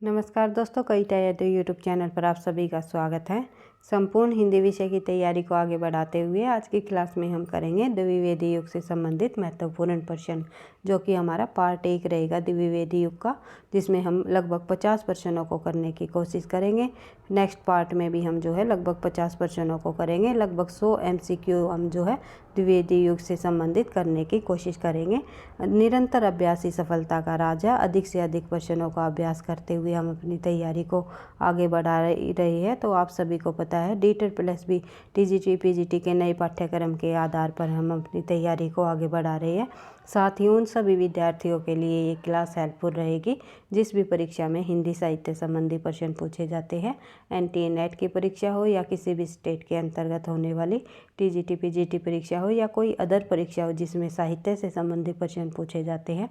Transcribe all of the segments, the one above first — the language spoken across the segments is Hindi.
नमस्कार दोस्तों, कविता यादव यूट्यूब चैनल पर आप सभी का स्वागत है। संपूर्ण हिंदी विषय की तैयारी को आगे बढ़ाते हुए आज की क्लास में हम करेंगे द्विवेदी युग से संबंधित महत्वपूर्ण प्रश्न, जो कि हमारा पार्ट 1 रहेगा द्विवेदी युग का, जिसमें हम लगभग 50 प्रश्नों को करने की कोशिश करेंगे। नेक्स्ट पार्ट में भी हम जो है लगभग 50 प्रश्नों को करेंगे। लगभग 100 MCQ हम जो है द्विवेदी युग से संबंधित करने की कोशिश करेंगे। निरंतर अभ्यास ही सफलता का राज है। अधिक से अधिक प्रश्नों का अभ्यास करते हुए हम अपनी तैयारी को आगे बढ़ा रहे हैं। तो आप सभी को पता है DET+B TGT PGT के नए पाठ्यक्रम के आधार पर हम अपनी तैयारी को आगे बढ़ा रहे हैं। साथ ही उन सभी विद्यार्थियों के लिए ये क्लास हेल्पफुल रहेगी जिस भी परीक्षा में हिंदी साहित्य संबंधी प्रश्न पूछे जाते हैं। NTA NET की परीक्षा हो या किसी भी स्टेट के अंतर्गत होने वाली TGT PGT परीक्षा हो या कोई अदर परीक्षा हो जिसमें साहित्य से संबंधित प्रश्न पूछे जाते हैं,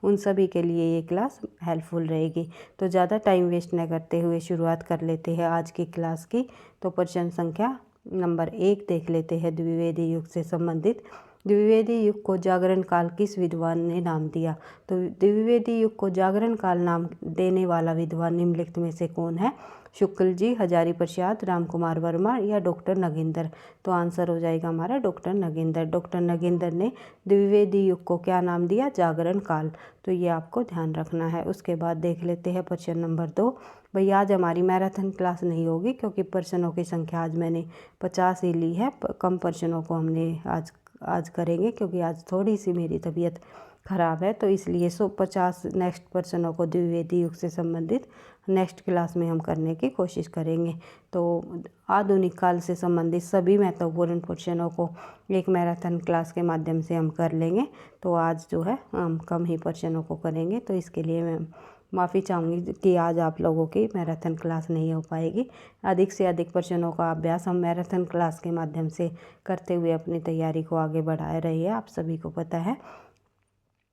उन सभी के लिए ये क्लास हेल्पफुल रहेगी। तो ज़्यादा टाइम वेस्ट न करते हुए शुरुआत कर लेते हैं आज की क्लास की। तो प्रश्न संख्या नंबर 1 देख लेते हैं द्विवेदी युग से संबंधित। द्विवेदी युग को जागरण काल किस विद्वान ने नाम दिया? तो द्विवेदी युग को जागरण काल नाम देने वाला विद्वान निम्नलिखित में से कौन है? शुक्ल जी, हजारी प्रसाद, रामकुमार वर्मा या डॉक्टर नगेंद्र? तो आंसर हो जाएगा हमारा डॉक्टर नगेंद्र। डॉक्टर नगेंद्र ने द्विवेदी युग को क्या नाम दिया? जागरण काल। तो ये आपको ध्यान रखना है। उसके बाद देख लेते हैं प्रश्न नंबर 2। भाई आज हमारी मैराथन क्लास नहीं होगी क्योंकि प्रश्नों की संख्या आज मैंने 50 ही ली है। कम प्रश्नों को हमने आज करेंगे क्योंकि आज थोड़ी सी मेरी तबीयत ख़राब है, तो इसलिए 150 नेक्स्ट प्रश्नों को द्विवेदी युग से संबंधित नेक्स्ट क्लास में हम करने की कोशिश करेंगे। तो आधुनिक काल से संबंधित सभी महत्वपूर्ण प्रश्नों को एक मैराथन क्लास के माध्यम से हम कर लेंगे। तो आज जो है हम कम ही प्रश्नों को करेंगे, तो इसके लिए मैं माफ़ी चाहूँगी कि आज आप लोगों की मैराथन क्लास नहीं हो पाएगी। अधिक से अधिक प्रश्नों का अभ्यास हम मैराथन क्लास के माध्यम से करते हुए अपनी तैयारी को आगे बढ़ा रहे हैं, आप सभी को पता है।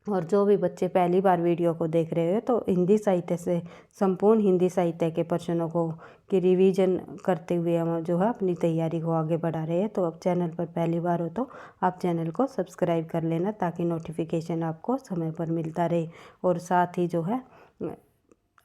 और जो भी बच्चे पहली बार वीडियो को देख रहे हो तो हिंदी साहित्य से संपूर्ण हिंदी साहित्य के प्रश्नों को की रिवीजन करते हुए हम जो है अपनी तैयारी को आगे बढ़ा रहे हैं। तो अब चैनल पर पहली बार हो तो आप चैनल को सब्सक्राइब कर लेना ताकि नोटिफिकेशन आपको समय पर मिलता रहे। और साथ ही जो है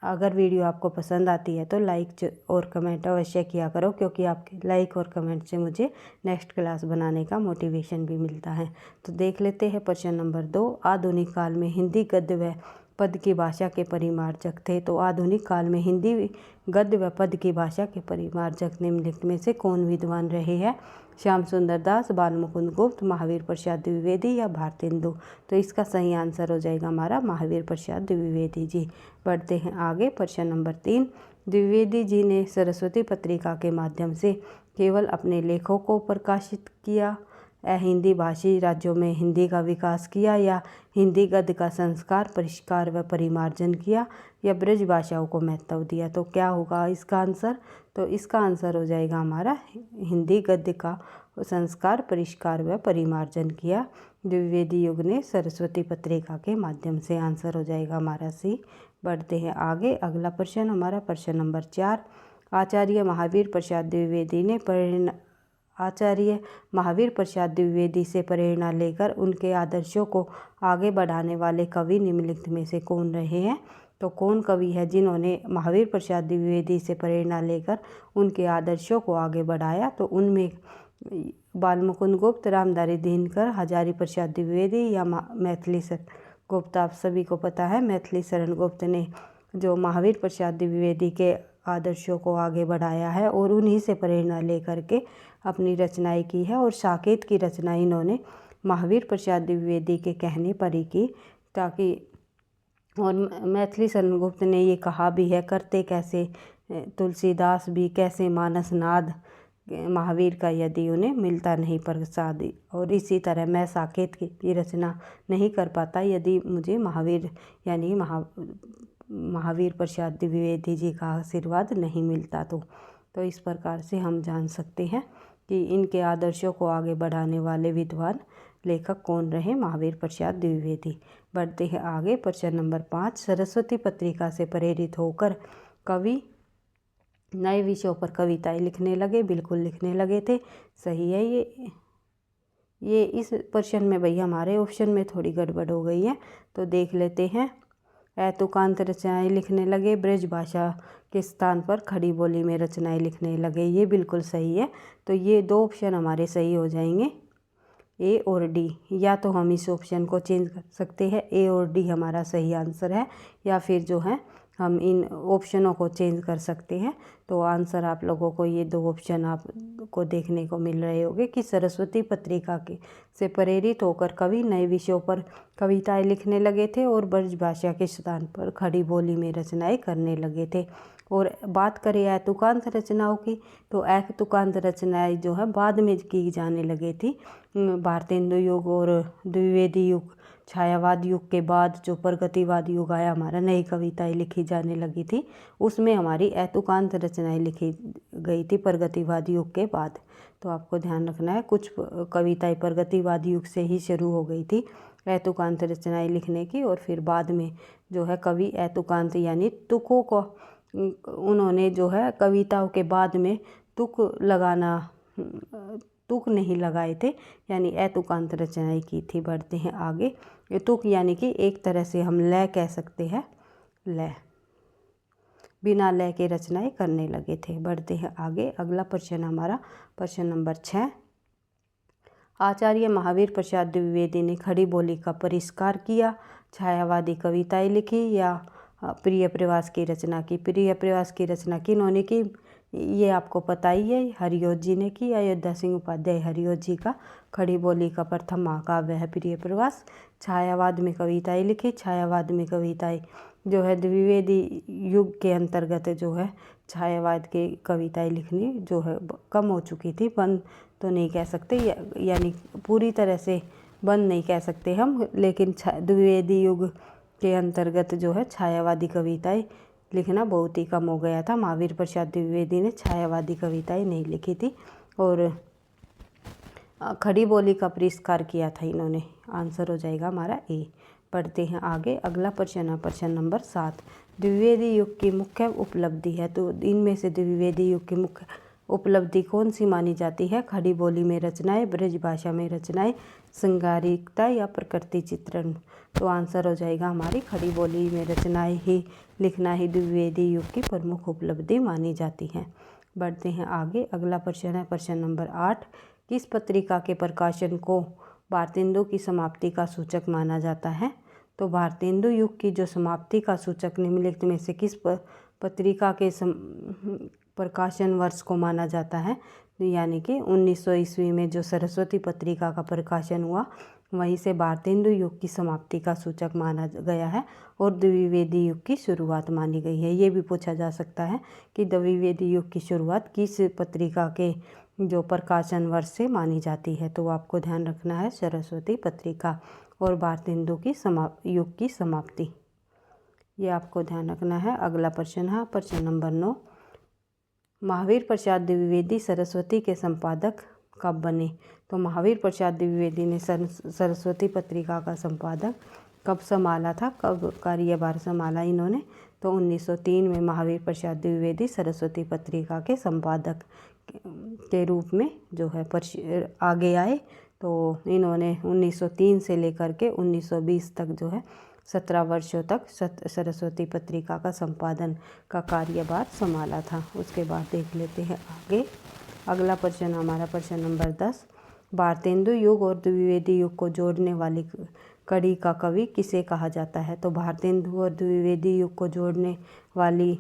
अगर वीडियो आपको पसंद आती है तो लाइक और कमेंट अवश्य किया करो, क्योंकि आपके लाइक और कमेंट से मुझे नेक्स्ट क्लास बनाने का मोटिवेशन भी मिलता है। तो देख लेते हैं प्रश्न नंबर 2। आधुनिक काल में हिंदी गद्य व पद की भाषा के परिमार्जक थे। तो आधुनिक काल में हिंदी गद्य व पद की भाषा के परिमार्जक निम्नलिखित में से कौन विद्वान रहे हैं? श्याम सुंदर दास, बालमुकुंद गुप्त, महावीर प्रसाद द्विवेदी या भारतेंदु? तो इसका सही आंसर हो जाएगा हमारा महावीर प्रसाद द्विवेदी जी। बढ़ते हैं आगे। प्रश्न नंबर 3। द्विवेदी जी ने सरस्वती पत्रिका के माध्यम से केवल अपने लेखों को प्रकाशित किया, हिंदी भाषी राज्यों में हिंदी का विकास किया, या हिंदी गद्य का संस्कार, परिष्कार व परिमार्जन किया, या ब्रज भाषाओं को महत्व दिया? तो क्या होगा इसका आंसर? तो इसका आंसर हो जाएगा हमारा हिंदी गद्य का संस्कार, परिष्कार व परिमार्जन किया द्विवेदी युग ने सरस्वती पत्रिका के माध्यम से। आंसर हो जाएगा हमारा सी। बढ़ते हैं आगे। अगला प्रश्न हमारा प्रश्न नंबर 4। आचार्य महावीर प्रसाद द्विवेदी से प्रेरणा लेकर उनके आदर्शों को आगे बढ़ाने वाले कवि निम्नलिखित में से कौन रहे हैं? तो कौन कवि है जिन्होंने महावीर प्रसाद द्विवेदी से प्रेरणा लेकर उनके आदर्शों को आगे बढ़ाया? तो उनमें बालमुकुंद गुप्त, रामधारी दिनकर, हजारी प्रसाद द्विवेदी या मैथिली शरण गुप्त? आप सभी को पता है मैथिली शरण गुप्त ने जो महावीर प्रसाद द्विवेदी के आदर्शों को आगे बढ़ाया है और उन्हीं से प्रेरणा लेकर के अपनी रचनाएं की है। और साकेत की रचना इन्होंने महावीर प्रसाद द्विवेदी के कहने पर ही की, ताकि और मैथिली शरण गुप्त ने ये कहा भी है, करते कैसे तुलसीदास भी कैसे मानस नाद, महावीर का यदि उन्हें मिलता नहीं प्रसाद। और इसी तरह मैं साकेत की रचना नहीं कर पाता यदि मुझे महावीर यानी महावीर प्रसाद द्विवेदी जी का आशीर्वाद नहीं मिलता। तो इस प्रकार से हम जान सकते हैं कि इनके आदर्शों को आगे बढ़ाने वाले विद्वान लेखक कौन रहे? महावीर प्रसाद द्विवेदी। बढ़ते हैं आगे। प्रश्न नंबर 5। सरस्वती पत्रिका से प्रेरित होकर कवि नए विषयों पर कविताएं लिखने लगे। बिल्कुल लिखने लगे थे, सही है ये इस प्रश्न में भैया हमारे ऑप्शन में थोड़ी गड़बड़ हो गई है, तो देख लेते हैं। ऐतुकांत रचनाएं लिखने लगे, ब्रज भाषा के स्थान पर खड़ी बोली में रचनाएं लिखने लगे। ये बिल्कुल सही है। तो ये 2 ऑप्शन हमारे सही हो जाएंगे, ए और डी। या तो हम इस ऑप्शन को चेंज कर सकते हैं, ए और डी हमारा सही आंसर है, या फिर जो है हम इन ऑप्शनों को चेंज कर सकते हैं। तो आंसर आप लोगों को ये 2 ऑप्शन आपको देखने को मिल रहे होंगे कि सरस्वती पत्रिका के से प्रेरित होकर कवि नए विषयों पर कविताएं लिखने लगे थे और ब्रज भाषा के स्थान पर खड़ी बोली में रचनाएं करने लगे थे। और बात करें ऐतुकांत रचनाओं की, तो ऐतुकांत रचनाएं जो है बाद में की जाने लगी थी। भारतेंदु युग और द्विवेदी युग, छायावाद युग के बाद जो प्रगतिवाद युग आया हमारा, नई कविताएं लिखी जाने लगी थी, उसमें हमारी ऐतुकांत रचनाएं लिखी गई थी प्रगतिवाद युग के बाद। तो आपको ध्यान रखना है, कुछ कविताएं प्रगतिवाद युग से ही शुरू हो गई थी ऐतुकांत रचनाएं लिखने की, और फिर बाद में जो है कवि ऐतुकांत यानी तुकों को उन्होंने जो है कविताओं के बाद में तुक लगाना, तुक नहीं लगाए थे, यानी ऐतुकांत रचनाएं की थी। बढ़ते हैं आगे। तुक यानी कि एक तरह से हम लय कह सकते हैं, लय, बिना लय के रचनाएं करने लगे थे। बढ़ते हैं आगे। अगला प्रश्न हमारा प्रश्न नंबर 6। आचार्य महावीर प्रसाद द्विवेदी ने खड़ी बोली का परिष्कार किया, छायावादी कविताएं लिखी या प्रिय प्रवास की रचना की। प्रिय प्रवास की रचना किन्होंने की, ये आपको पता ही है, हरियों जी ने की। अयोध्या सिंह उपाध्याय हरियों जी का खड़ी बोली का प्रथम महाकाव्य है प्रिय प्रवास। छायावाद में कविताएं लिखी, छायावाद में कविताएं जो है द्विवेदी युग के अंतर्गत जो है छायावाद के कविताएं लिखनी जो है कम हो चुकी थी, बंद तो नहीं कह सकते, यानी पूरी तरह से बंद नहीं कह सकते हम, लेकिन द्विवेदी युग के अंतर्गत जो है छायावादी कविताएं लिखना बहुत ही कम हो गया था। महावीर प्रसाद द्विवेदी ने छायावादी कविताएं नहीं लिखी थी और खड़ी बोली का परिष्कार किया था इन्होंने। आंसर हो जाएगा हमारा ए। पढ़ते हैं आगे। अगला प्रश्न है प्रश्न नंबर 7। द्विवेदी युग की मुख्य उपलब्धि है, तो इनमें से द्विवेदी युग की मुख्य उपलब्धि कौन सी मानी जाती है? खड़ी बोली में रचनाएं, ब्रज भाषा में रचनाएं, श्रृंगारिकता या प्रकृति चित्रण। तो आंसर हो जाएगा हमारी खड़ी बोली में रचनाएं ही लिखना ही द्विवेदी युग की प्रमुख उपलब्धि मानी जाती है। बढ़ते हैं आगे। अगला प्रश्न है प्रश्न नंबर 8। किस पत्रिका के प्रकाशन को भारतेंदु की समाप्ति का सूचक माना जाता है? तो भारतेंदु युग की जो समाप्ति का सूचक निम्नलिखित में से किस पत्रिका के प्रकाशन वर्ष को माना जाता है? यानी कि 1900 ईस्वी में जो सरस्वती पत्रिका का प्रकाशन हुआ, वहीं से भारतेंदु युग की समाप्ति का सूचक माना गया है और द्विवेदी युग की शुरुआत मानी गई है। ये भी पूछा जा सकता है कि द्विवेदी युग की शुरुआत किस पत्रिका के जो प्रकाशन वर्ष से मानी जाती है। तो आपको ध्यान रखना है सरस्वती पत्रिका और भारतेंदु की युग की समाप्ति, ये आपको ध्यान रखना है। अगला प्रश्न है प्रश्न नंबर 9। महावीर प्रसाद द्विवेदी सरस्वती के संपादक कब बने? तो महावीर प्रसाद द्विवेदी ने सरस्वती पत्रिका का संपादक कब संभाला था, कब कार्यभार संभाला इन्होंने? तो 1903 में महावीर प्रसाद द्विवेदी सरस्वती पत्रिका के संपादक के रूप में जो है आगे आए। तो इन्होंने 1903 से लेकर के 1920 तक जो है 17 वर्षों तक सरस्वती पत्रिका का संपादन का कार्यभार संभाला था। उसके बाद देख लेते हैं आगे। अगला प्रश्न हमारा प्रश्न नंबर 10। भारतेंदु युग और द्विवेदी युग को जोड़ने वाली कड़ी का कवि किसे कहा जाता है? तो भारतेंदु और द्विवेदी युग को जोड़ने वाली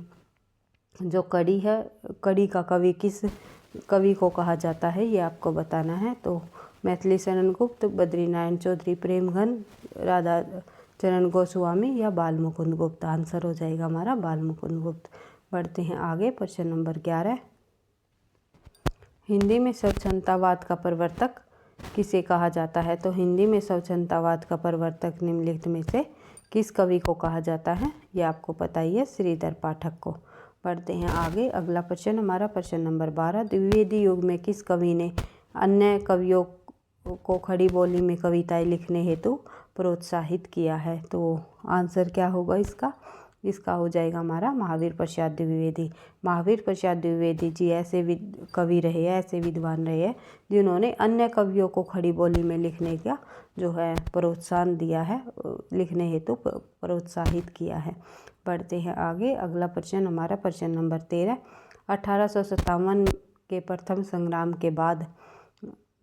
जो कड़ी है, कड़ी का कवि किस कवि को कहा जाता है, ये आपको बताना है। तो मैथिली शरण गुप्त, बद्रीनारायण चौधरी प्रेमघन, राधा चरण गोस्वामी या बाल मुकुंद गुप्त। आंसर हो जाएगा हमारा बाल मुकुंद गुप्त। बढ़ते हैं आगे। प्रश्न नंबर 11। हिंदी में स्वच्छंदतावाद का प्रवर्तक किसे कहा जाता है? तो हिंदी में स्वच्छंदतावाद का प्रवर्तक निम्नलिखित में से किस कवि को कहा जाता है? ये आपको पता ही है, श्रीधर पाठक को। बढ़ते हैं आगे। अगला प्रश्न हमारा प्रश्न नंबर 12। द्विवेदी युग में किस कवि ने अन्य कवियों को खड़ी बोली में कविताएं लिखने हेतु प्रोत्साहित किया है? तो आंसर क्या होगा इसका? इसका हो जाएगा हमारा महावीर प्रसाद द्विवेदी। महावीर प्रसाद द्विवेदी जी ऐसे कवि रहे हैं, ऐसे विद्वान रहे हैं जिन्होंने अन्य कवियों को खड़ी बोली में लिखने का जो है प्रोत्साहन दिया है, लिखने हेतु प्रोत्साहित किया है। बढ़ते हैं आगे। अगला प्रश्न हमारा प्रश्न नंबर 13। 1857 के प्रथम संग्राम के बाद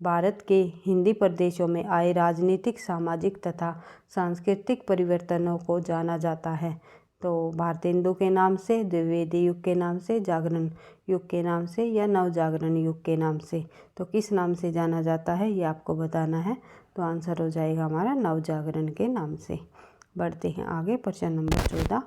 भारत के हिंदी प्रदेशों में आए राजनीतिक, सामाजिक तथा सांस्कृतिक परिवर्तनों को जाना जाता है। तो भारतेंदु के नाम से, द्विवेदी युग के नाम से, जागरण युग के नाम से या नवजागरण युग के नाम से। तो किस नाम से जाना जाता है ये आपको बताना है। तो आंसर हो जाएगा हमारा नवजागरण के नाम से। बढ़ते हैं आगे। प्रश्न नंबर 14।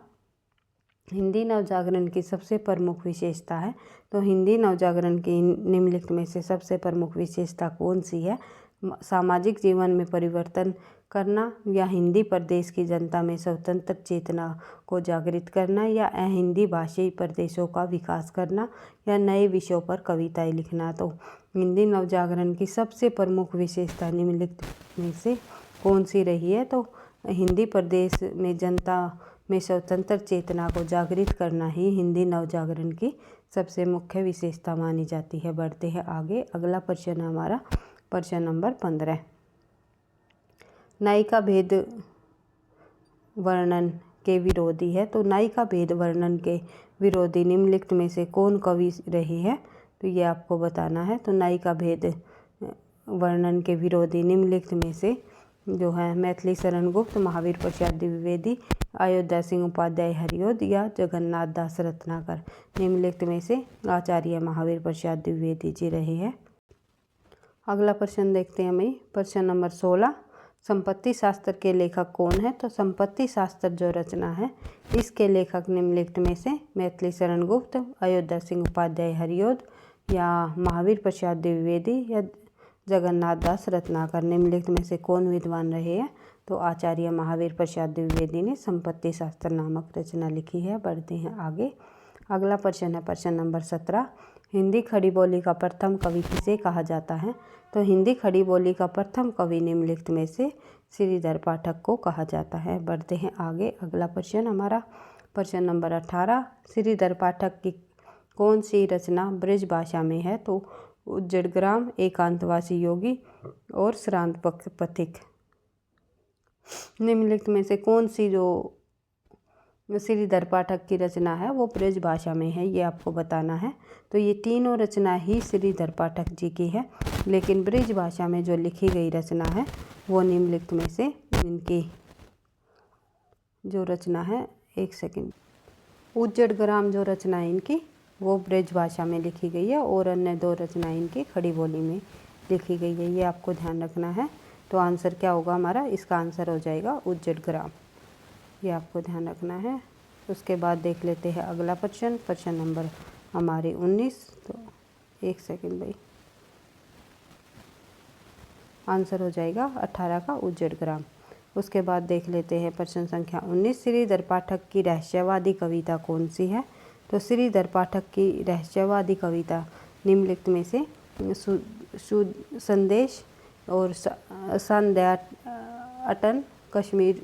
हिंदी नवजागरण की सबसे प्रमुख विशेषता है। तो हिंदी नवजागरण की निम्नलिखित में से सबसे प्रमुख विशेषता कौन सी है? सामाजिक जीवन में परिवर्तन करना, या हिंदी प्रदेश की जनता में स्वतंत्र चेतना को जागृत करना, या अहिंदी भाषी प्रदेशों का विकास करना, या नए विषयों पर कविताएं लिखना। तो हिंदी नवजागरण की सबसे प्रमुख विशेषता निम्नलिखित में से कौन सी रही है? तो हिंदी प्रदेश में जनता में स्वतंत्र चेतना को जागृत करना ही हिंदी नवजागरण की सबसे मुख्य विशेषता मानी जाती है। बढ़ते हैं आगे। अगला प्रश्न है हमारा प्रश्न नंबर 15। नायिका भेद वर्णन के विरोधी है। तो नायिका भेद वर्णन के विरोधी निम्नलिखित में से कौन कवि रही है? तो ये आपको बताना है। तो नायिका भेद वर्णन के विरोधी निम्नलिखित में से जो है मैथिली शरण गुप्त, महावीर प्रसाद द्विवेदी, अयोध्या सिंह उपाध्याय हरिऔध, या जगन्नाथ दास रत्नाकर। निम्नलिखित में से आचार्य महावीर प्रसाद द्विवेदी जी रहे हैं। अगला प्रश्न देखते हैं हमें प्रश्न नंबर 16। संपत्ति शास्त्र के लेखक कौन है? तो संपत्ति शास्त्र जो रचना है इसके लेखक निम्नलिखित में से मैथिली शरण गुप्त, अयोध्या सिंह उपाध्याय हरिऔध, या महावीर प्रसाद द्विवेदी, या जगन्नाथ दास रत्नाकर। निम्नलिखित में से कौन विद्वान रहे हैं? तो आचार्य महावीर प्रसाद द्विवेदी ने संपत्ति शास्त्र नामक रचना लिखी है। बढ़ते हैं आगे। अगला प्रश्न है प्रश्न नंबर 17। हिंदी खड़ी बोली का प्रथम कवि किसे कहा जाता है? तो हिंदी खड़ी बोली का प्रथम कवि निम्नलिखित में से श्रीधर पाठक को कहा जाता है। बढ़ते हैं आगे। अगला प्रश्न हमारा प्रश्न नंबर 18। श्रीधर पाठक की कौन सी रचना ब्रज भाषा में है? तो उज्जड़ग्राम, एकांतवासी योगी, और श्रांत पथिक। निम्नलिखित में से कौन सी जो श्रीधर पाठक की रचना है वो ब्रज भाषा में है, ये आपको बताना है। तो ये तीनों रचना ही श्रीधर पाठक जी की है, लेकिन ब्रज भाषा में जो लिखी गई रचना है वो निम्नलिखित में से इनकी जो रचना है, एक सेकंड, उज्जड़ग्राम जो रचना है इनकी वो ब्रज भाषा में लिखी गई है, और अन्य दो रचनाएं इनकी खड़ी बोली में लिखी गई है। ये आपको ध्यान रखना है। तो आंसर क्या होगा हमारा? इसका आंसर हो जाएगा उज्जड़ग्राम। ये आपको ध्यान रखना है। उसके बाद देख लेते हैं अगला प्रश्न, प्रश्न नंबर हमारे 19। तो एक सेकंड भाई, आंसर हो जाएगा 18 का उज्जड़ग्राम। उसके बाद देख लेते हैं प्रश्न संख्या 19। श्रीधर पाठक की रहस्यवादी कविता कौन सी है? तो श्रीधर पाठक की रहस्यवादी कविता निम्नलिखित में से संदेश और संध्या अटन, कश्मीर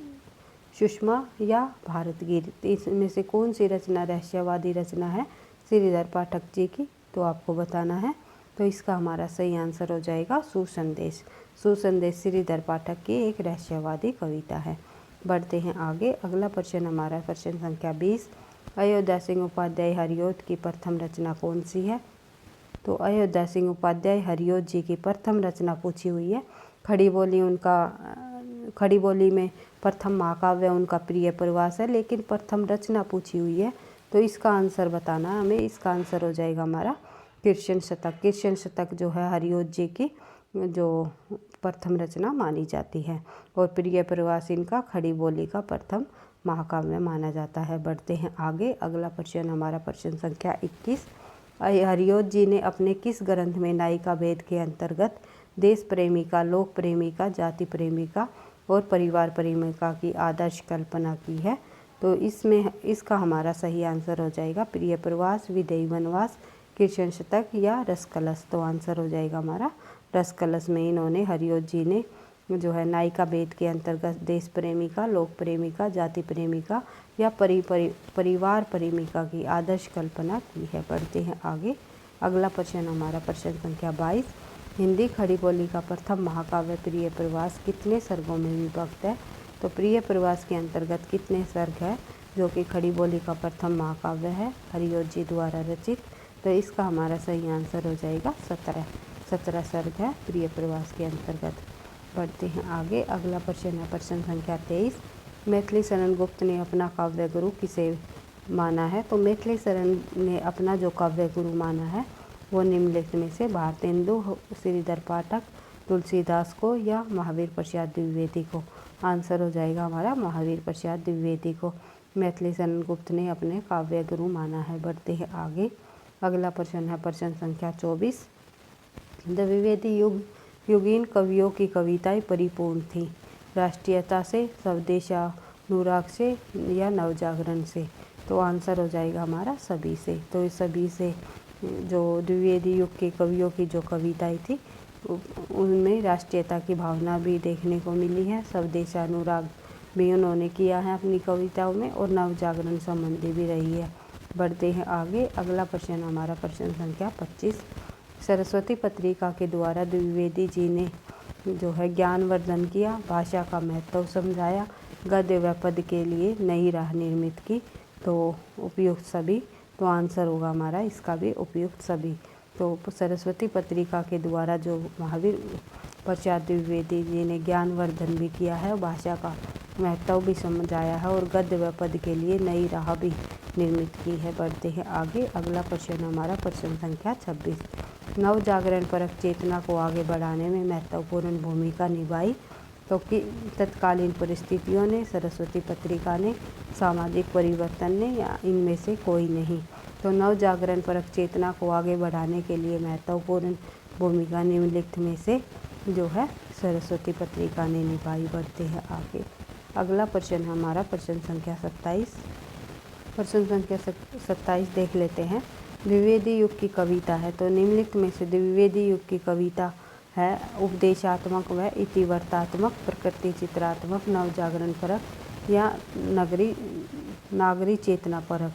सुषमा, या भारत गीत। इसमें से कौन सी रचना रहस्यवादी रचना है श्रीधर पाठक जी की? तो आपको बताना है। तो इसका हमारा सही आंसर हो जाएगा सुसंदेश। सुसंदेश श्रीधर पाठक की एक रहस्यवादी कविता है। बढ़ते हैं आगे। अगला प्रश्न हमारा प्रश्न संख्या 20। अयोध्या सिंह उपाध्याय हरिऔध की प्रथम रचना कौन सी है? तो अयोध्या सिंह उपाध्याय हरिऔध जी की प्रथम रचना पूछी हुई है। खड़ी बोली में प्रथम महाकाव्य उनका प्रिय प्रवास है, लेकिन प्रथम रचना पूछी हुई है। तो इसका आंसर बताना है हमें। इसका आंसर हो जाएगा हमारा कृष्ण शतक। कृष्ण शतक जो है हरिऔध जी की जो प्रथम रचना मानी जाती है, और प्रिय प्रवास इनका खड़ी बोली का प्रथम महाकाव्य माना जाता है। बढ़ते हैं आगे। अगला प्रश्न हमारा प्रश्न संख्या 21। हरिऔध जी ने अपने किस ग्रंथ में नायिका भेद के अंतर्गत देश प्रेमिका, लोक प्रेमिका, जाति प्रेमिका और परिवार प्रेमिका की आदर्श कल्पना की है? तो इसमें इसका हमारा सही आंसर हो जाएगा प्रिय प्रवास, विदेही वनवास, कृष्ण शतक, या रसकलश। तो आंसर हो जाएगा हमारा रसकलश में इन्होंने हरिऔध जी ने जो है नायिका भेद के अंतर्गत देश प्रेमिका, लोक प्रेमिका, जाति प्रेमिका या परिवार प्रेमिका की आदर्श कल्पना की है। बढ़ते हैं आगे। अगला प्रश्न हमारा प्रश्न संख्या 22। हिंदी खड़ी बोली का प्रथम महाकाव्य प्रिय प्रवास कितने सर्गों में विभक्त है? तो प्रिय प्रवास के अंतर्गत कितने सर्ग है जो कि खड़ी बोली का प्रथम महाकाव्य है, हरियोत जी द्वारा रचित? तो इसका हमारा सही आंसर हो जाएगा 17 सर्ग है प्रिय प्रवास के अंतर्गत। बढ़ते हैं आगे। अगला प्रश्न है प्रश्न संख्या 23। मैथिली शरण गुप्त ने अपना काव्य गुरु किसे माना है? तो मैथिली शरण ने अपना जो काव्य गुरु माना है वो निम्नलिखित में से भारतेंदु, श्रीधर पाठक, तुलसीदास को या महावीर प्रसाद द्विवेदी को? आंसर हो जाएगा हमारा महावीर प्रसाद द्विवेदी को मैथिली शरण गुप्त ने अपने काव्य गुरु माना है। बढ़ते हैं आगे। अगला प्रश्न है प्रश्न संख्या 24। द्विवेदी युगीन कवियों की कविताएं परिपूर्ण थीं, राष्ट्रीयता से, स्वदेशानुराग से या नवजागरण से? तो आंसर हो जाएगा हमारा सभी से। तो इस सभी से जो द्विवेदी युग के कवियों की जो कविताएं थी उनमें राष्ट्रीयता की भावना भी देखने को मिली है, स्वदेशानुराग भी उन्होंने किया है अपनी कविताओं में, और नवजागरण संबंधी भी रही है। बढ़ते हैं आगे। अगला प्रश्न हमारा प्रश्न संख्या 25। सरस्वती पत्रिका के द्वारा द्विवेदी जी ने जो है ज्ञानवर्धन किया, भाषा का महत्व समझाया, गद्य व पद के लिए नई राह निर्मित की? तो उपयुक्त सभी। तो आंसर होगा हमारा इसका भी उपयुक्त सभी। तो सरस्वती पत्रिका के द्वारा जो महावीर प्रसाद द्विवेदी जी ने ज्ञानवर्धन भी किया है, भाषा का महत्व भी समझाया है और गद्य व पद के लिए नई राह भी निर्मित की है। बढ़ते हैं आगे। अगला प्रश्न हमारा प्रश्न संख्या 26। नव जागरण परक चेतना को आगे बढ़ाने में महत्वपूर्ण भूमिका निभाई? तो कि तत्कालीन परिस्थितियों ने, सरस्वती पत्रिका ने, सामाजिक परिवर्तन ने या इनमें से कोई नहीं? तो नव जागरण परक चेतना को आगे बढ़ाने के लिए महत्वपूर्ण भूमिका निम्नलिखित में से जो है सरस्वती पत्रिका ने निभाई। बढ़ते हैं आगे। अगला प्रश्न हमारा प्रश्न संख्या 27। प्रश्न संख्या 27 देख लेते हैं। द्विवेदी युग की कविता है, तो निम्नलिखित में से द्विवेदी युग की कविता है उपदेशात्मक व इतिवृत्तात्मक, प्रकृति चित्रात्मक, नवजागरण परक या नागरी चेतना परक?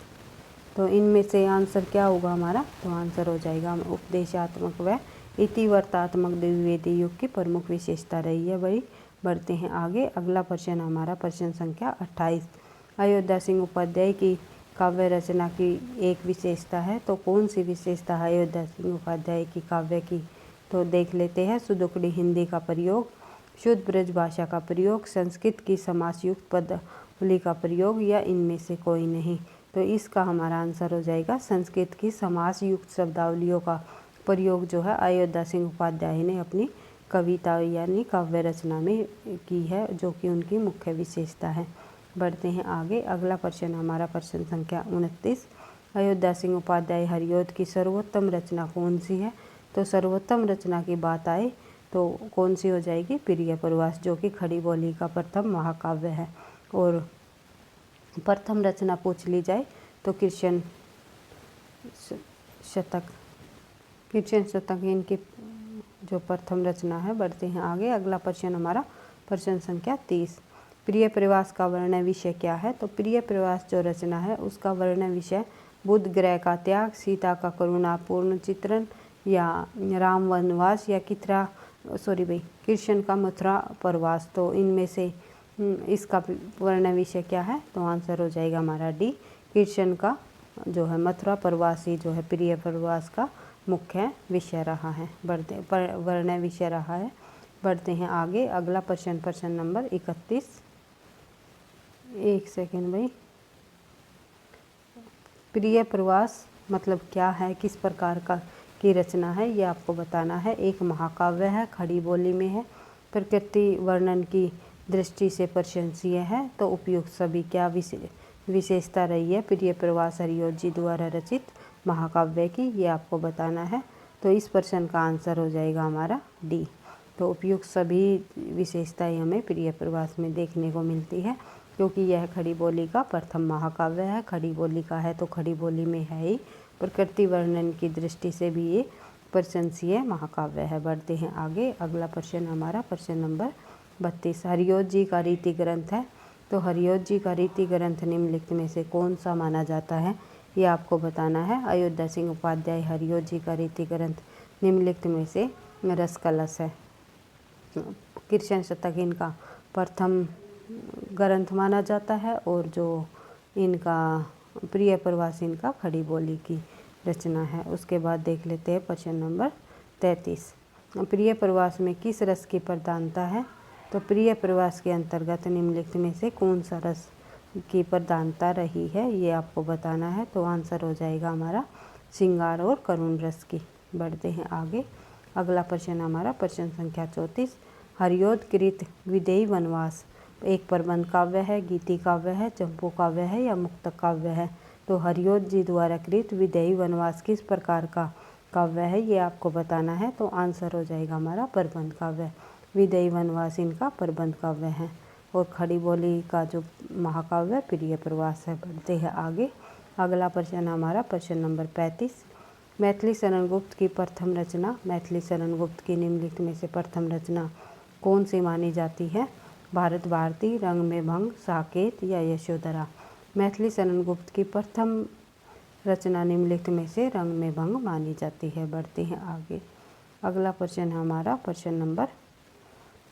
तो इनमें से आंसर क्या होगा हमारा? तो आंसर हो जाएगा उपदेशात्मक व इतिवृत्तात्मक द्विवेदी युग की प्रमुख विशेषता रही है भाई। बढ़ते हैं आगे। अगला प्रश्न हमारा प्रश्न संख्या 28। अयोध्या सिंह उपाध्याय की काव्य रचना की एक विशेषता है, तो कौन सी विशेषता है अयोध्या सिंह उपाध्याय की काव्य की? तो देख लेते हैं। सुदुकड़ी हिंदी का प्रयोग, शुद्ध ब्रज भाषा का प्रयोग, संस्कृत की समासयुक्त पदावली का प्रयोग या इनमें से कोई नहीं? तो इसका हमारा आंसर हो जाएगा संस्कृत की समासयुक्त शब्दावलियों का प्रयोग जो है अयोध्या सिंह उपाध्याय ने अपनी कविता यानी काव्य रचना में की है, जो कि उनकी मुख्य विशेषता है। बढ़ते हैं आगे। अगला प्रश्न हमारा प्रश्न संख्या 29। अयोध्या सिंह उपाध्याय हरियोत की सर्वोत्तम रचना कौन सी है? तो सर्वोत्तम रचना की बात आए तो कौन सी हो जाएगी? प्रिय प्रवास, जो कि खड़ी बोली का प्रथम महाकाव्य है। और प्रथम रचना पूछ ली जाए तो कृष्ण शतक इनकी जो प्रथम रचना है। बढ़ते हैं आगे। अगला प्रश्न हमारा प्रश्न संख्या 30। प्रिय प्रवास का वर्ण विषय क्या है? तो प्रिय प्रवास जो रचना है उसका वर्ण विषय बुध ग्रह का त्याग, सीता का करुणापूर्ण चित्रण या राम वनवास या कृष्ण का मथुरा प्रवास? तो इनमें से इसका वर्ण विषय क्या है? तो आंसर हो जाएगा हमारा डी, कृष्ण का जो है मथुरा प्रवास ही जो है प्रिय प्रवास का मुख्य विषय रहा है। वर्ण विषय रहा है। बढ़ते हैं आगे। अगला प्रश्न नंबर 31। एक सेकेंड भाई। प्रिय प्रवास मतलब क्या है, किस प्रकार की रचना है, ये आपको बताना है। एक महाकाव्य है, खड़ी बोली में है, प्रकृति वर्णन की दृष्टि से प्रशंसीय है, तो उपयुक्त सभी क्या विशेषता रही है प्रिय प्रवास हरियोत जी द्वारा रचित महाकाव्य की, ये आपको बताना है। तो इस प्रश्न का आंसर हो जाएगा हमारा डी। तो उपयुक्त सभी विशेषताएं हमें प्रिय प्रवास में देखने को मिलती है, क्योंकि यह खड़ी बोली का प्रथम महाकाव्य है। खड़ी बोली का है तो खड़ी बोली में है ही, प्रकृति वर्णन की दृष्टि से भी ये प्रशंसीय महाकाव्य है। बढ़ते हैं आगे। अगला प्रश्न हमारा प्रश्न नंबर 32 हरियोध जी का रीति ग्रंथ है। तो हरियोध जी का रीति ग्रंथ निम्नलिखित में से कौन सा माना जाता है, ये आपको बताना है। अयोध्या सिंह उपाध्याय हरियोध जी का रीति ग्रंथ निम्नलिखित में से रस कलश है। कृष्ण शतक इनका प्रथम ग्रंथ माना जाता है और जो इनका प्रिय प्रवास इनका खड़ी बोली की रचना है। उसके बाद देख लेते हैं प्रश्न नंबर 33। प्रिय प्रवास में किस रस की प्रधानता है? तो प्रिय प्रवास के अंतर्गत निम्नलिखित में से कौन सा रस की प्रधानता रही है, ये आपको बताना है। तो आंसर हो जाएगा हमारा श्रृंगार और करुण रस की। बढ़ते हैं आगे। अगला प्रश्न हमारा प्रश्न संख्या 34। हरियोध कृत विदेही वनवास एक प्रबंध काव्य है, गीति काव्य है, चंपू काव्य है या मुक्तक काव्य है? तो हरियोध जी द्वारा कृत विदेही वनवास किस प्रकार का काव्य है, ये आपको बताना है। तो आंसर हो जाएगा हमारा प्रबंध काव्य। विदेही वनवास इनका प्रबंध काव्य है। और खड़ी बोली का जो महाकाव्य प्रिय प्रवास है। बढ़ते हैं आगे। अगला प्रश्न हमारा प्रश्न नंबर 35। मैथिली शरण गुप्त की प्रथम रचना, मैथिली शरण गुप्त की निम्नलिखित में से प्रथम रचना कौन सी मानी जाती है? भारत भारती, रंग में भंग, साकेत या यशोधरा? मैथिली शरण गुप्त की प्रथम रचना निम्नलिखित में से रंग में भंग मानी जाती है। बढ़ते हैं आगे। अगला प्रश्न हमारा प्रश्न नंबर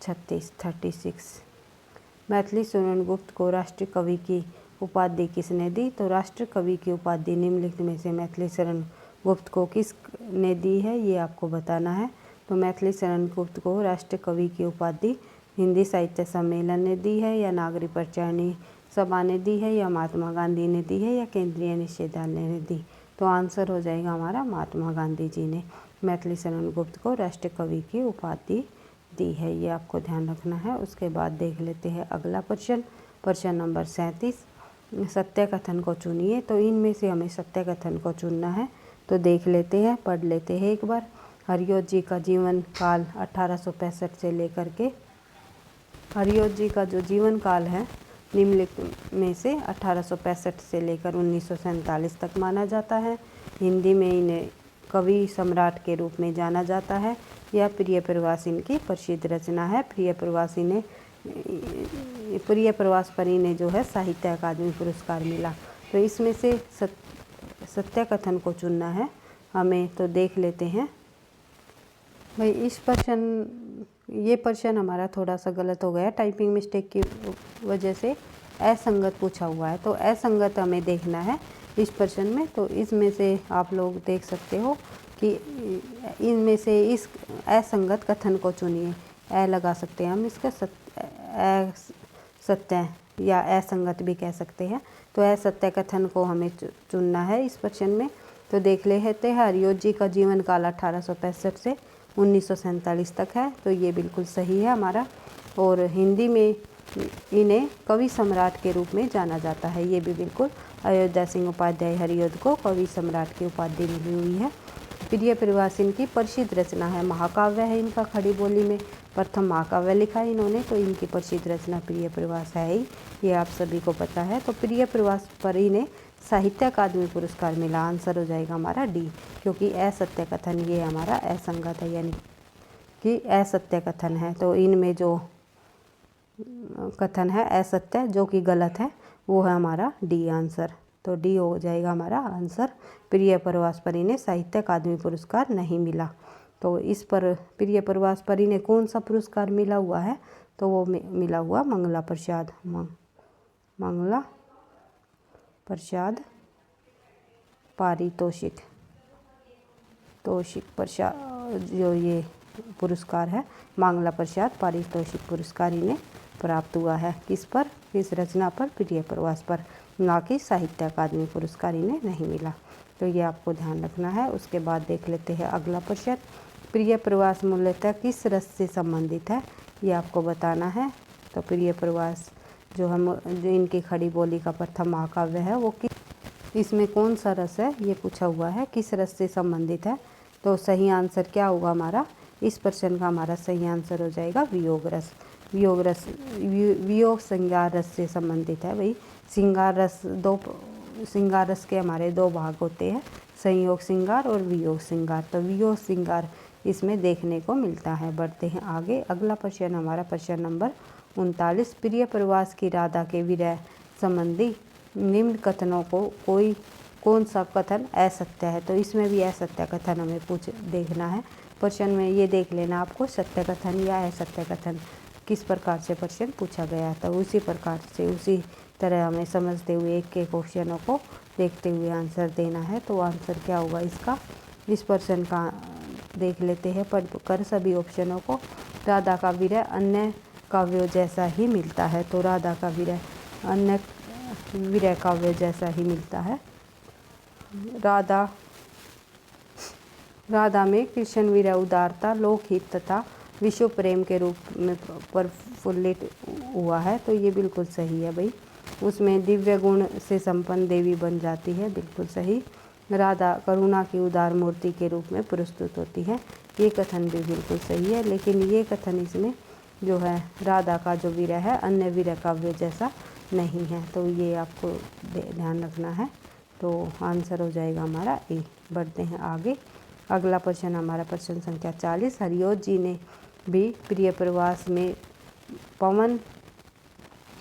36। मैथिली शरण गुप्त को राष्ट्रीय कवि की उपाधि किसने दी? तो राष्ट्रीय कवि की उपाधि निम्नलिखित में से मैथिली शरण गुप्त को किस ने दी है, ये आपको बताना है। तो मैथिली शरण गुप्त को राष्ट्रीय कवि की उपाधि हिंदी साहित्य सम्मेलन ने दी है या नागरी प्रचारणी सभा ने दी है या महात्मा गांधी ने दी है या केंद्रीय निदेशालय ने दी? तो आंसर हो जाएगा हमारा महात्मा गांधी जी ने मैथिली शरण गुप्त को राष्ट्रीय कवि की उपाधि दी है, ये आपको ध्यान रखना है। उसके बाद देख लेते हैं अगला प्रश्न, प्रश्न नंबर 37। सत्य कथन को चुनिए। तो इनमें से हमें सत्य कथन को चुनना है। तो देख लेते हैं, पढ़ लेते हैं एक बार। हरियोध जी का जीवन काल 1865 से लेकर के, हरियोध जी का जो जीवन काल है निम्नलिखित में से 1865 से लेकर 1947 तक माना जाता है। हिंदी में इन्हें कवि सम्राट के रूप में जाना जाता है। यह प्रिय प्रवास इनकी प्रसिद्ध रचना है। प्रिय प्रवास पर इन्हें जो है साहित्य अकादमी पुरस्कार मिला। तो इसमें से सत्य कथन को चुनना है हमें। तो देख लेते हैं भाई। ये प्रश्न हमारा थोड़ा सा गलत हो गया, टाइपिंग मिस्टेक की वजह से असंगत पूछा हुआ है। तो असंगत हमें देखना है इस प्रश्न में। तो इसमें से आप लोग देख सकते हो कि इनमें से इस असंगत कथन को चुनिए। लगा सकते हैं हम इसका सत्य या असंगत भी कह सकते हैं। तो असत्य कथन को हमें चुनना है इस प्रश्न में। तो देख लेते हैं। हरियोध जी का जीवन काल 1865 से 1947 तक है। तो ये बिल्कुल सही है हमारा। और हिंदी में इन्हें कवि सम्राट के रूप में जाना जाता है, ये भी बिल्कुल। अयोध्या सिंह उपाध्याय हरियोध को कवि सम्राट की उपाधि मिली हुई है। प्रिय प्रवास इनकी प्रसिद्ध रचना है, महाकाव्य है इनका। खड़ी बोली में प्रथम महाकाव्य लिखा है इन्होंने। तो इनकी प्रसिद्ध रचना प्रिय प्रवास है ही, ये आप सभी को पता है। तो प्रिय प्रवास पर इन्हें साहित्य अकादमी पुरस्कार मिला। आंसर हो जाएगा हमारा डी, क्योंकि असत्य कथन ये हमारा असंगत है, यानी कि असत्य कथन है। तो इनमें जो कथन है असत्य जो कि गलत है, वो है हमारा डी आंसर। तो डी हो जाएगा हमारा आंसर। प्रिय प्रवास पर इन्हें साहित्य अकादमी पुरस्कार नहीं मिला। तो इस पर प्रिय प्रवास पर इन्हें कौन सा पुरस्कार मिला हुआ है? तो वो मिला हुआ मंगला प्रसाद, मंगला प्रसाद पारितोषिक प्रसाद, जो ये पुरस्कार है मंगला प्रसाद पारितोषिक पुरस्कार इन्हें प्राप्त हुआ है। किस पर? किस रचना पर? प्रिय प्रवास पर, ना कि साहित्य अकादमी पुरस्कार इन्हें नहीं मिला। तो ये आपको ध्यान रखना है। उसके बाद देख लेते हैं अगला प्रश्न। प्रिय प्रवास मूलतः किस रस से संबंधित है, ये आपको बताना है। तो प्रिय प्रवास जो इनकी खड़ी बोली का प्रथम महाकाव्य है, वो इसमें कौन सा रस है ये पूछा हुआ है, किस रस से संबंधित है। तो सही आंसर क्या होगा हमारा? इस प्रश्न का हमारा सही आंसर हो जाएगा वियोग रस। वियोग श्रृंगार रस से संबंधित है भाई। श्रृंगार रस के हमारे दो भाग होते हैं, संयोग श्रृंगार और वियोग श्रृंगार। तो वियोग श्रृंगार इसमें देखने को मिलता है। बढ़ते हैं आगे। अगला प्रश्न हमारा प्रश्न नंबर 39। प्रिय प्रवास की राधा के विरह संबंधी निम्न कथनों को कौन सा कथन असत्य है। तो इसमें भी असत्य कथन हमें देखना है। प्रश्न में ये देख लेना आपको सत्य कथन या असत्य कथन किस प्रकार से प्रश्न पूछा गया, तो उसी प्रकार से उसी तरह हमें समझते हुए एक एक क्वेश्चनों को देखते हुए आंसर देना है। तो आंसर क्या होगा इसका, इस प्रश्न का देख लेते हैं। पढ़कर सभी ऑप्शनों को। राधा का विरह अन्य काव्यों जैसा ही मिलता है। तो राधा का विरह अन्य विरह काव्य जैसा ही मिलता है। राधा में कृष्ण विरह उदारता, लोकहित तथा विश्व प्रेम के रूप में प्रफुल्लित हुआ है। तो ये बिल्कुल सही है भाई। उसमें दिव्य गुण से संपन्न देवी बन जाती है, बिल्कुल सही। राधा करुणा की उदार मूर्ति के रूप में प्रस्तुत होती है, ये कथन भी बिल्कुल सही है। लेकिन ये कथन इसमें जो है राधा का जो विरह है अन्य विरह काव्य जैसा नहीं है। तो ये आपको ध्यान रखना है। तो आंसर हो जाएगा हमारा ए। बढ़ते हैं आगे। अगला प्रश्न हमारा प्रश्न संख्या 40। हरिओत जी ने भी प्रिय प्रवास में पवन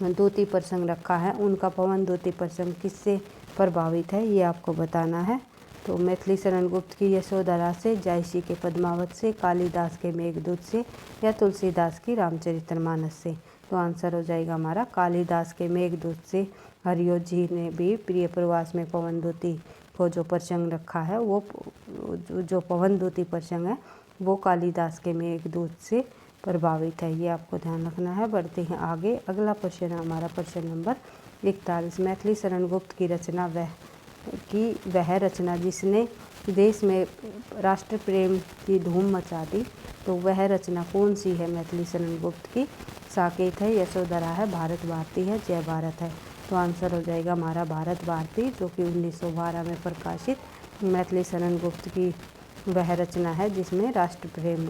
दूती प्रसंग रखा है। उनका पवन दूती प्रसंग किससे प्रभावित है, ये आपको बताना है। तो मैथिली शरण गुप्त की यशोधरा से, जायसी के पद्मावत से, कालिदास के मेघदूत से या तुलसीदास की रामचरितमानस से। तो आंसर हो जाएगा हमारा कालिदास के मेघदूत से। हरिओत जी ने भी प्रिय प्रवास में पवन दूती को जो प्रसंग रखा है, वो जो पवन दूती प्रसंग है वो कालिदास के मेघदूत से प्रभावित है, ये आपको ध्यान रखना है। बढ़ते हैं आगे। अगला प्रश्न हमारा प्रश्न नंबर 41। मैथिली शरण गुप्त की रचना वह रचना जिसने देश में राष्ट्र प्रेम की धूम मचा दी। तो वह रचना कौन सी है मैथिली शरण गुप्त की। साकेत है, यशोधरा है, भारत भारती है, जय भारत है। तो आंसर हो जाएगा हमारा भारत भारती, जो कि 1912 में प्रकाशित मैथिली शरण गुप्त की वह रचना है जिसमें राष्ट्र प्रेम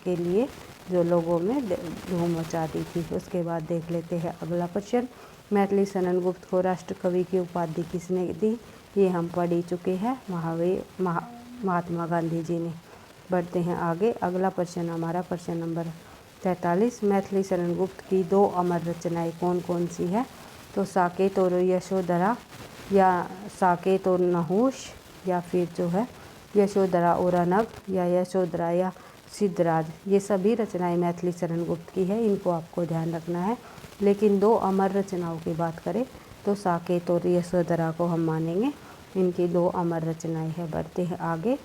के लिए जो लोगों में धूम मचा दी थी। उसके बाद देख लेते हैं अगला प्रश्न। मैथिली शरण गुप्त को राष्ट्र कवि की उपाधि किसने दी, ये हम पढ़ ही चुके हैं, महात्मा गांधी जी ने। बढ़ते हैं आगे। अगला प्रश्न हमारा प्रश्न नंबर 43। मैथिली शरण गुप्त की दो अमर रचनाएं कौन कौन सी है। तो साकेत और यशोधरा, या साकेत और नहुष, या फिर जो है यशोधरा और अनग, या यशोधरा या सिद्धराज। ये सभी रचनाएं मैथिली शरण गुप्त की है, इनको आपको ध्यान रखना है। लेकिन दो अमर रचनाओं की बात करें तो साकेत और यशोधरा को हम मानेंगे, इनकी दो अमर रचनाएं हैं। बढ़ते हैं आगे।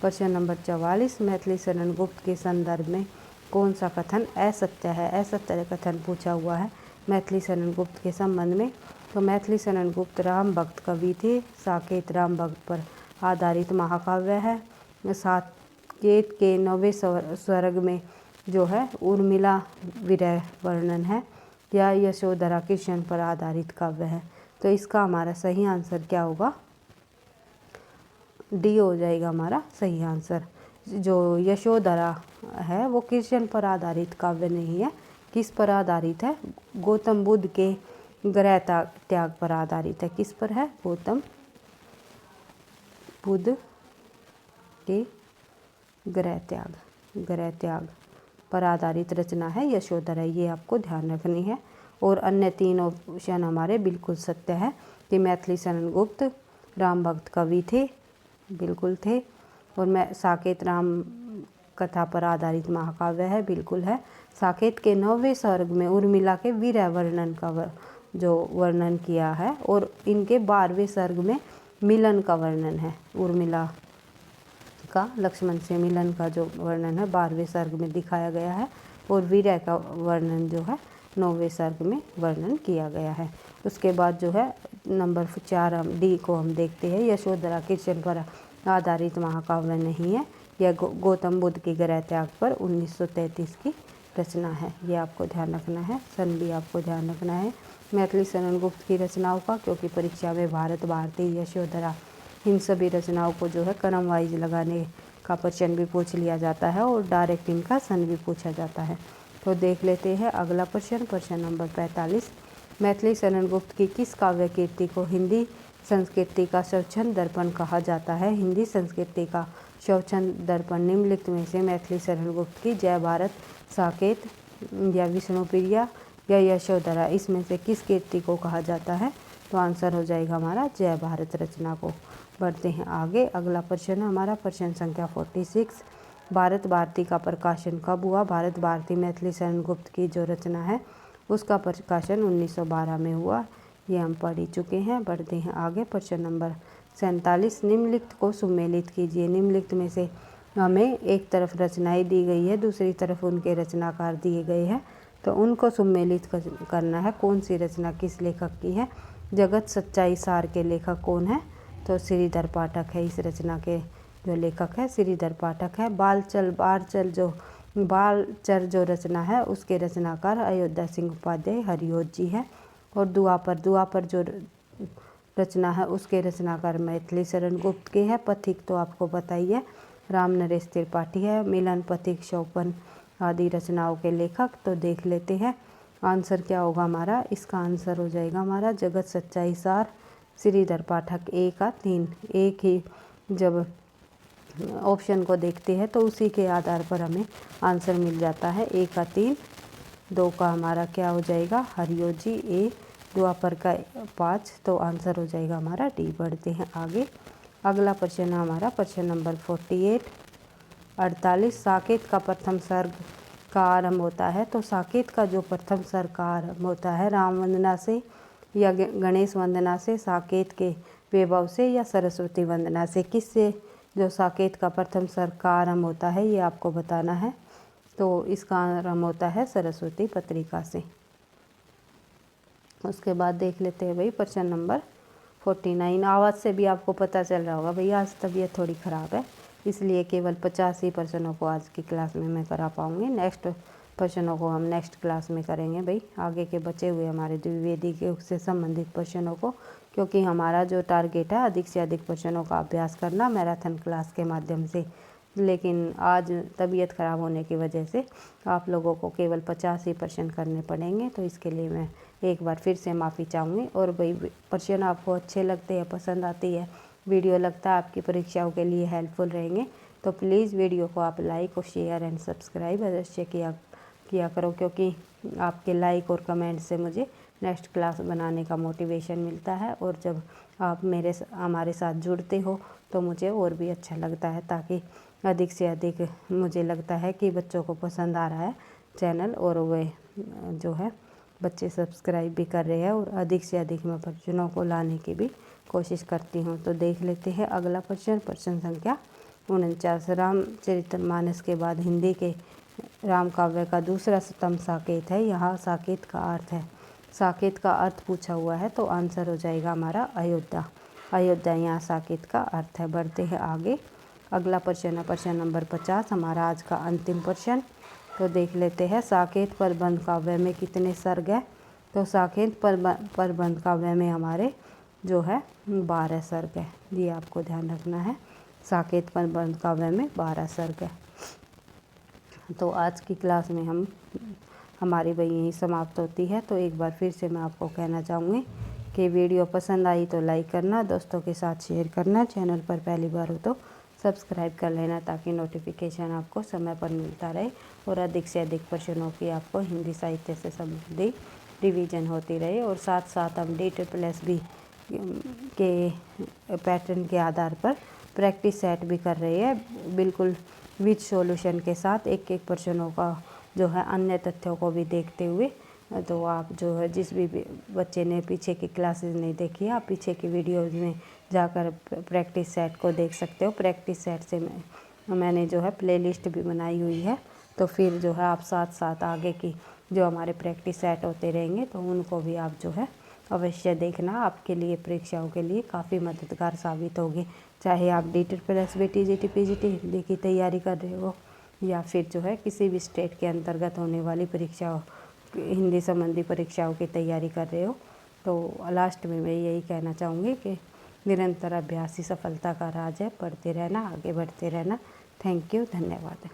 प्रश्न नंबर 44। मैथिली शरण गुप्त के संदर्भ में कौन सा कथन असत्य है। असत्य कथन पूछा हुआ है मैथिली शरण गुप्त के संबंध में। तो मैथिली शरण गुप्त राम भक्त कवि थे। साकेत राम भक्त पर आधारित महाकाव्य है। साकेत के 9वें स्वर्ग में जो है उर्मिला विरह वर्णन है, या यशोधरा कृष्ण पर आधारित काव्य है। तो इसका हमारा सही आंसर क्या होगा, डी हो जाएगा हमारा सही आंसर। जो यशोधरा है वो कृष्ण पर आधारित काव्य नहीं है। किस पर आधारित है, गौतम बुद्ध के गृह त्याग पर आधारित है। किस पर है, गौतम बुद्ध के गृह त्याग पर आधारित रचना है यशोधरा, ये आपको ध्यान रखनी है। और अन्य तीन ऑप्शन हमारे बिल्कुल सत्य है कि मैथिली शरण गुप्त राम भक्त कवि थे, बिल्कुल थे। और मैं साकेत राम कथा पर आधारित महाकाव्य है, बिल्कुल है। साकेत के 9वें सर्ग में उर्मिला के विरह वर्णन का जो वर्णन किया है, और इनके 12वें सर्ग में मिलन का वर्णन है। उर्मिला का लक्ष्मण से मिलन का जो वर्णन है 12वें सर्ग में दिखाया गया है, और विरह का वर्णन जो है 9वें सर्ग में वर्णन किया गया है। उसके बाद जो है नंबर 4 डी को हम देखते हैं। यशोधरा कृष्ण पर आधारित महाकाव्य नहीं है, यह गौतम बुद्ध के गृह त्याग पर 1933 की रचना है, ये आपको ध्यान रखना है। सन भी आपको ध्यान रखना है मैथिली शरण गुप्त की रचनाओं का, क्योंकि परीक्षा में भारत भारती, यशोधरा, इन सभी रचनाओं को जो है क्रम वाइज लगाने का प्रश्न भी पूछ लिया जाता है, और डायरेक्ट इनका सन भी पूछा जाता है। तो देख लेते हैं अगला प्रश्न, प्रश्न नंबर 45। मैथिली शरण गुप्त की किस काव्य कीर्ति को हिंदी संस्कृति का स्वच्छंद दर्पण कहा जाता है? हिंदी संस्कृति का स्वच्छंद दर्पण निम्नलिखित में से मैथिली शरण गुप्त की जय भारत, साकेत या विष्णुप्रिया या यशोधरा, इसमें से किस कीर्ति को कहा जाता है? तो आंसर हो जाएगा हमारा जय भारत रचना को। बढ़ते हैं आगे। अगला प्रश्न हमारा प्रश्न संख्या 46। भारत भारती का प्रकाशन कब हुआ? भारत भारती मैथिली शरण गुप्त की जो रचना है उसका प्रकाशन 1912 में हुआ। ये हम पढ़ ही चुके हैं। बढ़ते हैं आगे। प्रश्न नंबर 47। निम्नलिखित को सुमेलित कीजिए। निम्नलिखित में से हमें एक तरफ रचनाएं दी गई है, दूसरी तरफ उनके रचनाकार दिए गए हैं, तो उनको सुमेलित करना है। कौन सी रचना किस लेखक की है? जगत सच्चाई सार के लेखक कौन है? तो श्रीधर पाठक है। इस रचना के जो लेखक है श्रीधर पाठक है। बालचर जो रचना है उसके रचनाकार अयोध्या सिंह उपाध्याय हरिओत जी है। और दुआपर जो रचना है उसके रचनाकार मैथिली शरण गुप्त के है। पथिक तो आपको पता ही है, राम नरेश त्रिपाठी है। मिलन, पथिक, शोपन आदि रचनाओं के लेखक। तो देख लेते हैं आंसर क्या होगा हमारा। इसका आंसर हो जाएगा हमारा जगत सच्चाई सार, श्रीधर पाठक। ए का 3 एक ही जब ऑप्शन को देखते हैं तो उसी के आधार पर हमें आंसर मिल जाता है। ए का 3, 2 का हमारा क्या हो जाएगा हरिओत जी, ए, द्वापर का 5, तो आंसर हो जाएगा हमारा डी। बढ़ते हैं आगे। अगला प्रश्न हमारा प्रश्न नंबर 48। साकेत का प्रथम सर्ग का आरंभ होता है? तो साकेत का जो प्रथम सर्ग का आरंभ होता है राम वंदना से या गणेश वंदना से, साकेत के वैभव से या सरस्वती वंदना से, किससे जो साकेत का प्रथम सर्ग का आरंभ होता है ये आपको बताना है। तो इसका आरंभ होता है सरस्वती पत्रिका से। उसके बाद देख लेते हैं भाई प्रश्न नंबर 49। आवाज़ से भी आपको पता चल रहा होगा भाई आज तबीयत थोड़ी ख़राब है, इसलिए केवल 50 ही प्रश्नों को आज की क्लास में मैं करा पाऊँगी। नेक्स्ट प्रश्नों को हम नेक्स्ट क्लास में करेंगे भाई, आगे के बचे हुए हमारे द्विवेदी युग से संबंधित प्रश्नों को, क्योंकि हमारा जो टारगेट है अधिक से अधिक प्रश्नों का अभ्यास करना मैराथन क्लास के माध्यम से। लेकिन आज तबीयत ख़राब होने की वजह से आप लोगों को केवल 50 ही प्रश्न करने पड़ेंगे, तो इसके लिए मैं एक बार फिर से माफ़ी चाहूँगी। और भाई प्रश्न आपको अच्छे लगते हैं, पसंद आती है वीडियो, लगता है आपकी परीक्षाओं के लिए हेल्पफुल रहेंगे, तो प्लीज़ वीडियो को आप लाइक और शेयर एंड सब्सक्राइब अवश्य किया करो, क्योंकि आपके लाइक और कमेंट से मुझे नेक्स्ट क्लास बनाने का मोटिवेशन मिलता है। और जब आप हमारे साथ जुड़ते हो तो मुझे और भी अच्छा लगता है, ताकि अधिक से अधिक मुझे लगता है कि बच्चों को पसंद आ रहा है चैनल, और वे जो है बच्चे सब्सक्राइब भी कर रहे हैं, और अधिक से अधिक मैं प्रश्नों को लाने की भी कोशिश करती हूँ। तो देख लेते हैं अगला प्रश्न, प्रश्न संख्या 49। रामचरितमानस के बाद हिंदी के राम काव्य का दूसरा स्तंभ साकेत है। यहाँ साकेत का अर्थ है, साकेत का अर्थ पूछा हुआ है, तो आंसर हो जाएगा हमारा अयोध्या। अयोध्या यहाँ साकेत का अर्थ है। बढ़ते हैं आगे। अगला प्रश्न है प्रश्न नंबर 50, हमारा आज का अंतिम प्रश्न। तो देख लेते हैं साकेत प्रबंध काव्य में कितने सर्ग हैं? तो साकेत प्रबंध काव्य में हमारे जो है 12 सर्ग है, ये आपको ध्यान रखना है। साकेत प्रबंध काव्य में 12 सर्ग है। तो आज की क्लास में हमारी वही यहीं समाप्त होती है। तो एक बार फिर से मैं आपको कहना चाहूँगी कि वीडियो पसंद आई तो लाइक करना, दोस्तों के साथ शेयर करना, चैनल पर पहली बार हो तो सब्सक्राइब कर लेना, ताकि नोटिफिकेशन आपको समय पर मिलता रहे और अधिक से अधिक प्रश्नों की आपको हिंदी साहित्य से संबंधित रिवीजन होती रहे। और साथ साथ हम DTSS के पैटर्न के आधार पर प्रैक्टिस सेट भी कर रहे हैं, बिल्कुल विद सॉल्यूशन के साथ, एक एक प्रश्नों का जो है अन्य तथ्यों को भी देखते हुए। तो आप जो है जिस भी बच्चे ने पीछे की क्लासेस नहीं देखी है, आप पीछे की वीडियोज़ में जाकर प्रैक्टिस सेट को देख सकते हो। प्रैक्टिस सेट से मैंने जो है प्लेलिस्ट भी बनाई हुई है, तो फिर जो है आप साथ साथ आगे की जो हमारे प्रैक्टिस सेट होते रहेंगे तो उनको भी आप जो है अवश्य देखना, आपके लिए परीक्षाओं के लिए काफ़ी मददगार साबित होगी। चाहे आप DTSS, TGT, PGT हिंदी की तैयारी कर रहे हो, या फिर जो है किसी भी स्टेट के अंतर्गत होने वाली परीक्षाओं, हिंदी संबंधी परीक्षाओं की तैयारी कर रहे हो। तो लास्ट में मैं यही कहना चाहूँगी कि निरंतर अभ्यास ही सफलता का राज है। पढ़ते रहना, आगे बढ़ते रहना। थैंक यू, धन्यवाद।